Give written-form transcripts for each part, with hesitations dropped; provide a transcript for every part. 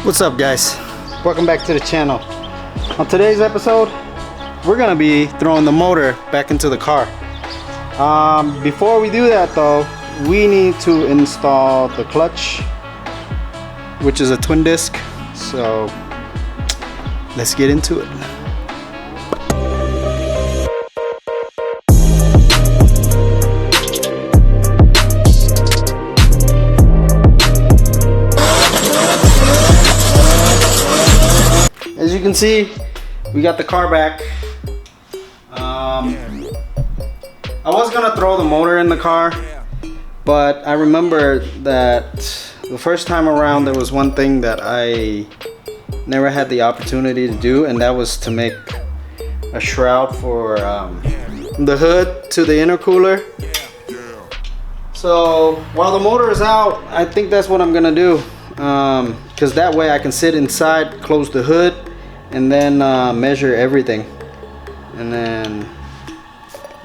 What's up, guys? Welcome back to the channel. On today's episode, we're gonna be throwing the motor back into the car. Before we do that though, we need to install the clutch, which is a twin disc. So let's get into it. As you can see, we got the car back. I was gonna throw the motor in the car, but I remember that the first time around there was one thing that I never had the opportunity to do, and that was to make a shroud for the hood to the intercooler. So while the motor is out, I think that's what I'm gonna do, because that way I can sit inside, close the hood, and then measure everything and then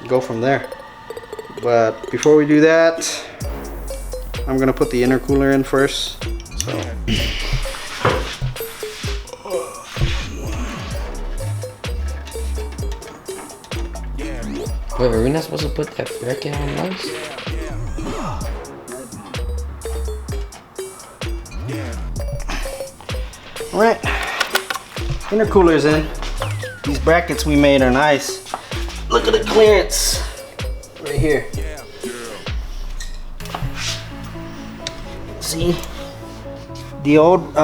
go from there. But before we do that, I'm gonna put the intercooler in first. So wait, are we not supposed to put that bracket on those? alright, intercooler's in. These brackets we made are nice. Look at the clearance right here. See, the old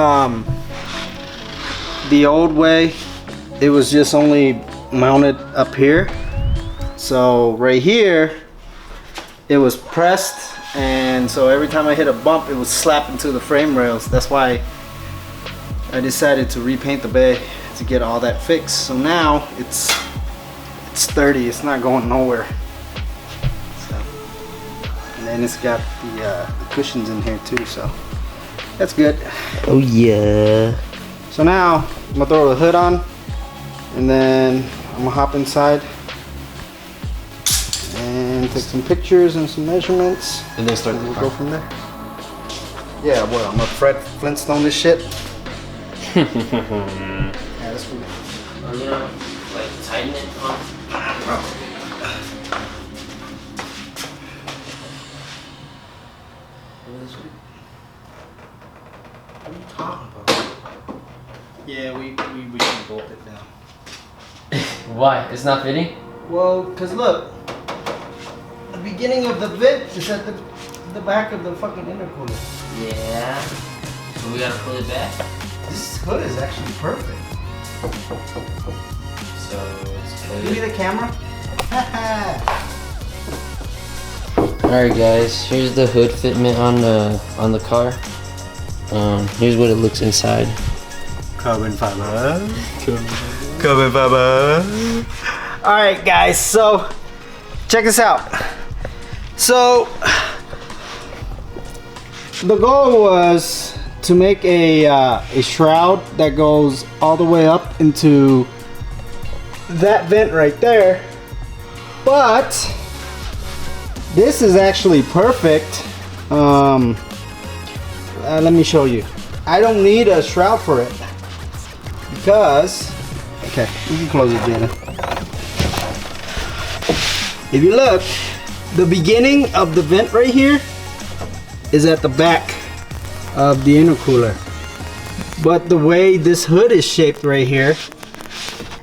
way, it was just only mounted up here. So right here, it was pressed, and so every time I hit a bump, it would slap into the frame rails. That's why I decided to repaint the bay to get all that fixed. So now it's sturdy, it's not going nowhere. So, and then it's got the cushions in here too, so that's good. Oh yeah. So now I'm gonna throw the hood on, and then I'm gonna hop inside and take some pictures and some measurements, and then start we'll go from there. Yeah, well, I'm gonna Fred Flintstone this shit. Yeah, that's cool. Oh, you know, like tighten it on. What are you talking about? Yeah, we should bolt it down. Why? It's not fitting? Well, cause look, the beginning of the vent is at the back of the fucking intercooler. Yeah. So we gotta pull it back? This hood is actually perfect. So it's good. Give me the camera. Alright guys, here's the hood fitment on the car. Here's what it looks inside. Carbon fiber. Carbon fiber. Alright guys, so check this out. So the goal was to make a shroud that goes all the way up into that vent right there, but this is actually perfect. Let me show you. I don't need a shroud for it because, okay, you can close it, Jenna. If you look, the beginning of the vent right here is at the back of the intercooler, but the way this hood is shaped right here,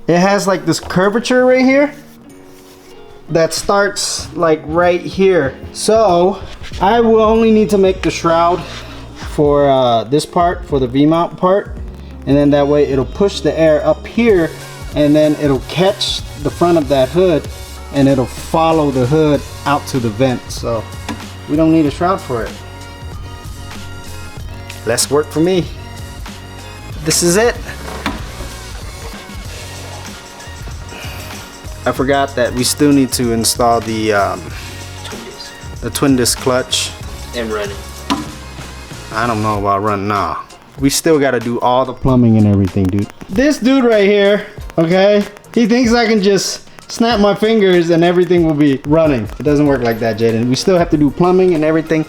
it has like this curvature right here that starts like right here. So I will only need to make the shroud for this part, for the V-mount part, and then that way it'll push the air up here, and then it'll catch the front of that hood and it'll follow the hood out to the vent. So we don't need a shroud for it. Less work for me. This is it. I forgot that we still need to install the twin disc clutch. And running. I don't know about running now. We still got to do all the plumbing and everything, dude. This dude right here, okay, he thinks I can just snap my fingers and everything will be running. It doesn't work like that, Jaden. We still have to do plumbing and everything.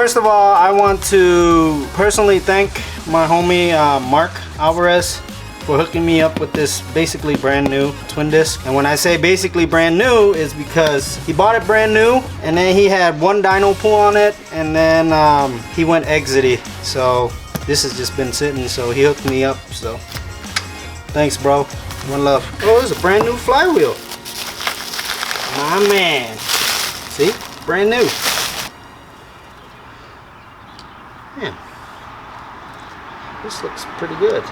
first of all, I want to personally thank my homie Mark Alvarez for hooking me up with this basically brand new twin disc. And when I say basically brand new, is because he bought it brand new and then he had one dyno pull on it, and then he went exity. So this has just been sitting, so he hooked me up. So thanks, bro. One love. Oh, this is a brand new flywheel. My man. See? Brand new. Man. This looks pretty good.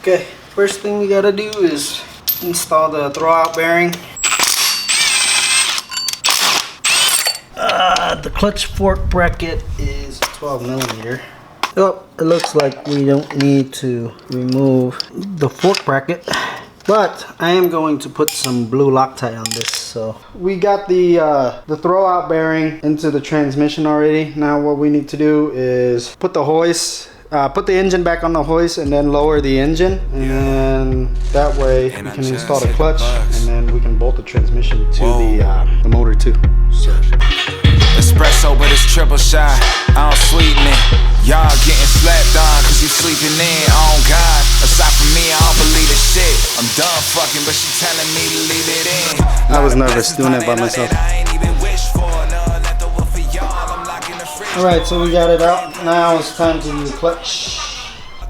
Okay, first thing we gotta do is install the throwout bearing. The clutch fork bracket is 12 millimeter. Oh, it looks like we don't need to remove the fork bracket, but I am going to put some blue Loctite on this. So we got the throwout bearing into the transmission already. Now what we need to do is put the hoist, put the engine back on the hoist, and then lower the engine, and that way we can install the clutch, and then we can bolt the transmission to the motor too. So. Espresso, but it's triple shot. I don't sweeten it. Y'all getting slapped on cause you sleeping in. Oh God, aside from me, I don't believe this shit. I'm done fucking, but she telling me to leave it in. I was nervous doing it by myself. Alright, so we got it out. Now it's time to do the clutch.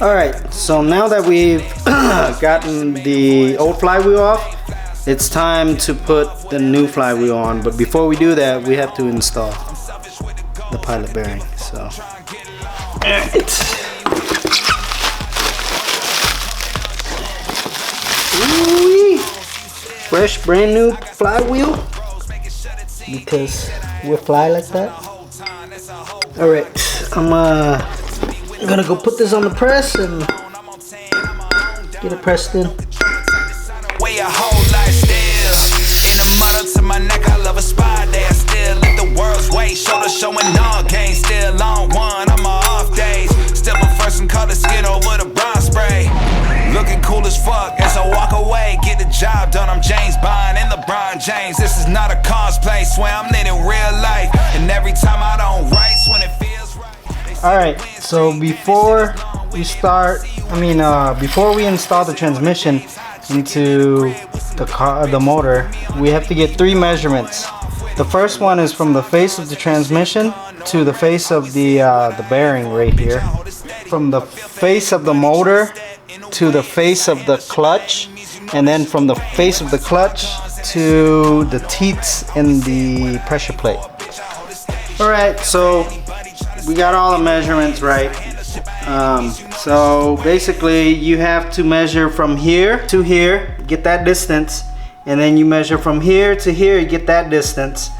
Alright, so now that we've gotten the old flywheel off, it's time to put the new flywheel on. But before we do that, we have to install the pilot bearing. So, alright. Fresh, brand new flywheel, because we fly like that. Alright, I'm gonna go put this on the press and get it pressed in. Way a whole lifestyle in the model to my neck. I love a spot there. Still let the world's weight. Shoulder showing all game. Still on one on my off days. Still prefer some color skin over the bronze spray. Looking cool as fuck as I walk away. Get the job done. I'm James Bond and LeBron James. This is not a cosplay. Swear I'm living real life. And every time I don't write when it feels right. Alright, so before we start, before we install the transmission into the motor, we have to get 3 measurements. The first one is from the face of the transmission to the face of the bearing right here. From the face of the motor to the face of the clutch, and then from the face of the clutch to the teats in the pressure plate. Alright, so we got all the measurements right. So basically you have to measure from here to here, get that distance, and then you measure from here to here, you get that distance,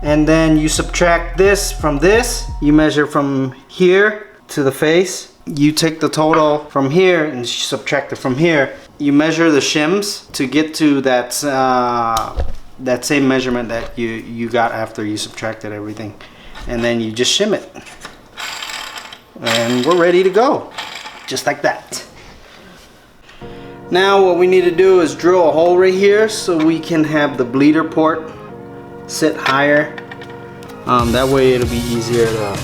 and then you subtract this from this, you measure from here to the face, you take the total from here and subtract it from here, you measure the shims to get to that that same measurement that you got after you subtracted everything, and then you just shim it. And we're ready to go, just like that. Now what we need to do is drill a hole right here so we can have the bleeder port sit higher. That way it'll be easier to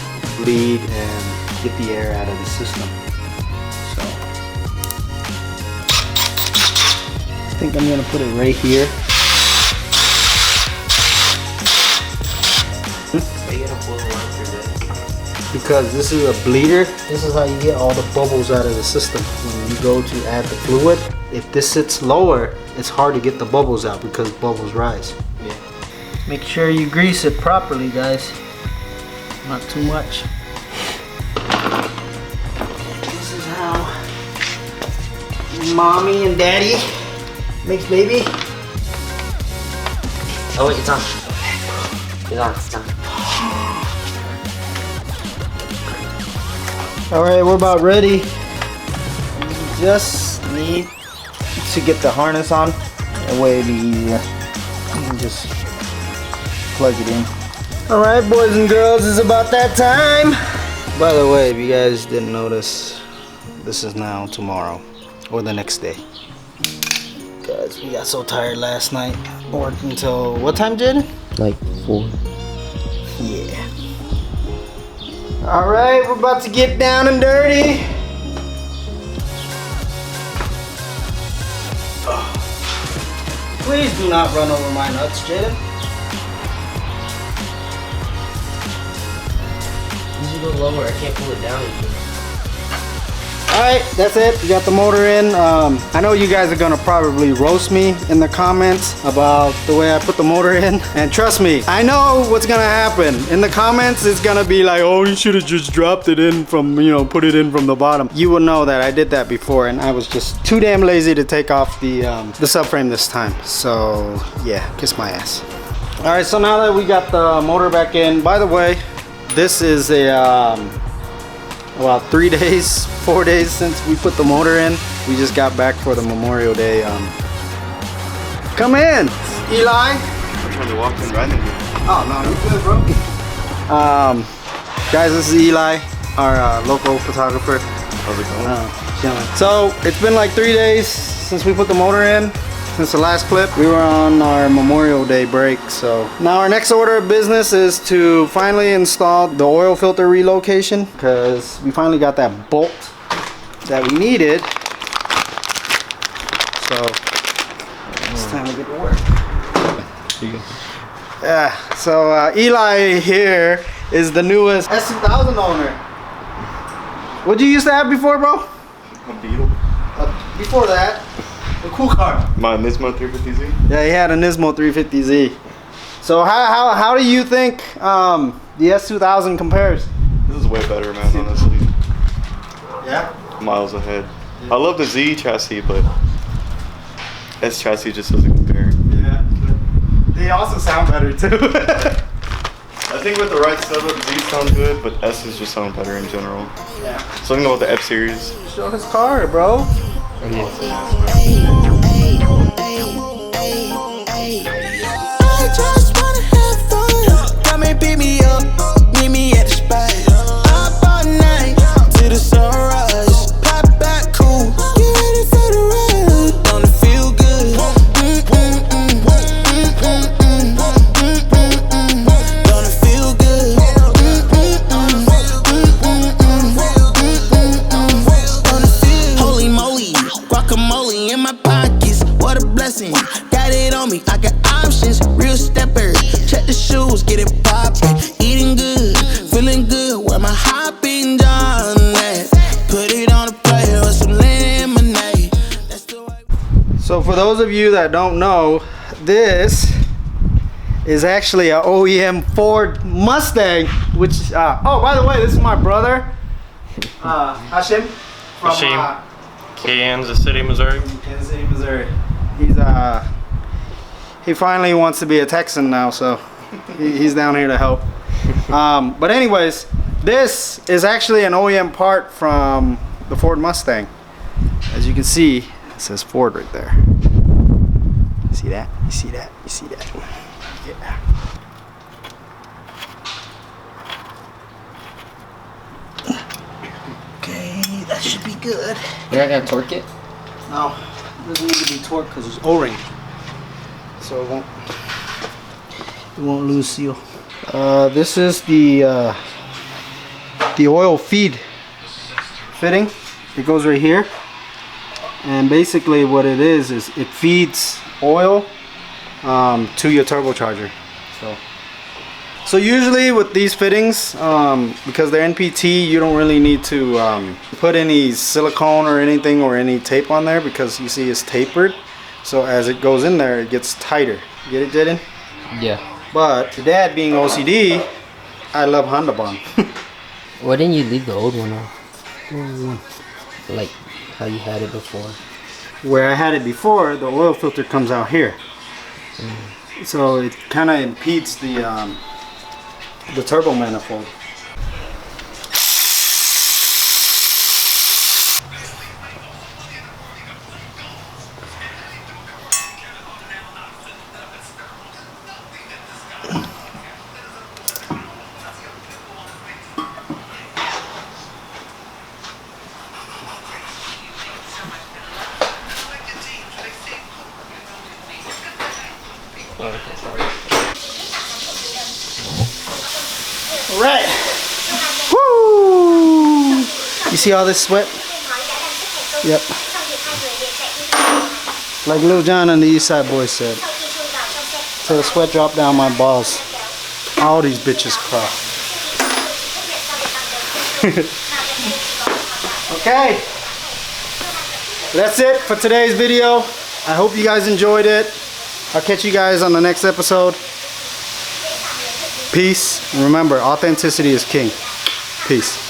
bleed and get the air out of the system. So I think I'm gonna put it right here. Because this is a bleeder, this is how you get all the bubbles out of the system. When you go to add the fluid, if this sits lower, it's hard to get the bubbles out because bubbles rise. Yeah. Make sure you grease it properly, guys. Not too much. This is how mommy and daddy makes baby. Oh wait, it's on. It's on. Alright, we're about ready. We just need to get the harness on. That way it'll be easier. You can just plug it in. Alright, boys and girls, it's about that time. By the way, if you guys didn't notice, this is now tomorrow or the next day. Guys, we got so tired last night. Worked until what time, Jaden? Like 4. All right, we're about to get down and dirty. Please do not run over my nuts, Jaden. You should go lower. I can't pull it down anymore. Alright, that's it. We got the motor in. I know you guys are gonna probably roast me in the comments about the way I put the motor in. And trust me, I know what's gonna happen. In the comments, it's gonna be like, oh, you should have just dropped it in from, you know, put it in from the bottom. You will know that I did that before and I was just too damn lazy to take off the subframe this time. So yeah, kiss my ass. Alright, so now that we got the motor back in, by the way, this is a about 3 days, 4 days since we put the motor in. We just got back for the Memorial Day. Come in, Eli. I'm trying to walk in right into you. Oh no, you good, bro? Guys, this is Eli, our local photographer. How's it going? Chilling. So it's been like 3 days since we put the motor in. Since the last clip, we were on our Memorial Day break. So now our next order of business is to finally install the oil filter relocation, because we finally got that bolt that we needed. So it's time to get to work. Yeah, so Eli here is the newest S2000 owner. What'd you used to have before, bro? A Beetle. Before that, a cool car. My Nismo 350Z. Yeah, he had a Nismo 350Z. So how do you think the S2000 compares? This is way better, man, honestly. Yeah? Miles ahead. I love the Z chassis, but S chassis just doesn't compare. Yeah. They also sound better too. I think with the right setup, Z sound good, but S's just sound better in general. Yeah. Something about the F series. Show his car, bro. Oh, yeah. I just wanna have fun. Come and pick me up, meet me at the spot. Up all night till the sunrise. Pop back cool, get ready for the ride. Don't it feel good? Don't it feel good? Holy moly, guacamole in my pockets. What a blessing. Got it on me, I got options, real stepper. Check the shoes, get it poppin'. Eating good, feeling good. Where my hopping John at? Put it on a plate with some lemonade. That's the way. So for those of you that don't know, this is actually an OEM Ford Mustang, which oh, by the way, this is my brother, Hashim, from Hashim. Kansas City, Missouri. Kansas City, Missouri. He finally wants to be a Texan now, so he's down here to help. But anyways, this is actually an OEM part from the Ford Mustang. As you can see, it says Ford right there. See that? You see that? You see that? Yeah. Okay, that should be good. You're not gonna torque it? No, it doesn't need to be torqued because it's O-ring, so it won't lose seal. This is the oil feed fitting. It goes right here, and basically what it is it feeds oil to your turbocharger. So usually with these fittings, because they're NPT, you don't really need to put any silicone or anything or any tape on there, because you see it's tapered. So as it goes in there, it gets tighter. Get it, Jaden? Yeah. But your dad being OCD, I love Honda Bond. Why didn't you leave the old one off? Like how you had it before. Where I had it before, the oil filter comes out here. So it kind of impedes the turbo manifold. Right. see all this sweat? Yep. Like Lil Jon and the East Side Boys said. So the sweat dropped down my balls. All these bitches cry. Okay. That's it for today's video. I hope you guys enjoyed it. I'll catch you guys on the next episode. Peace. And remember, authenticity is king. Peace.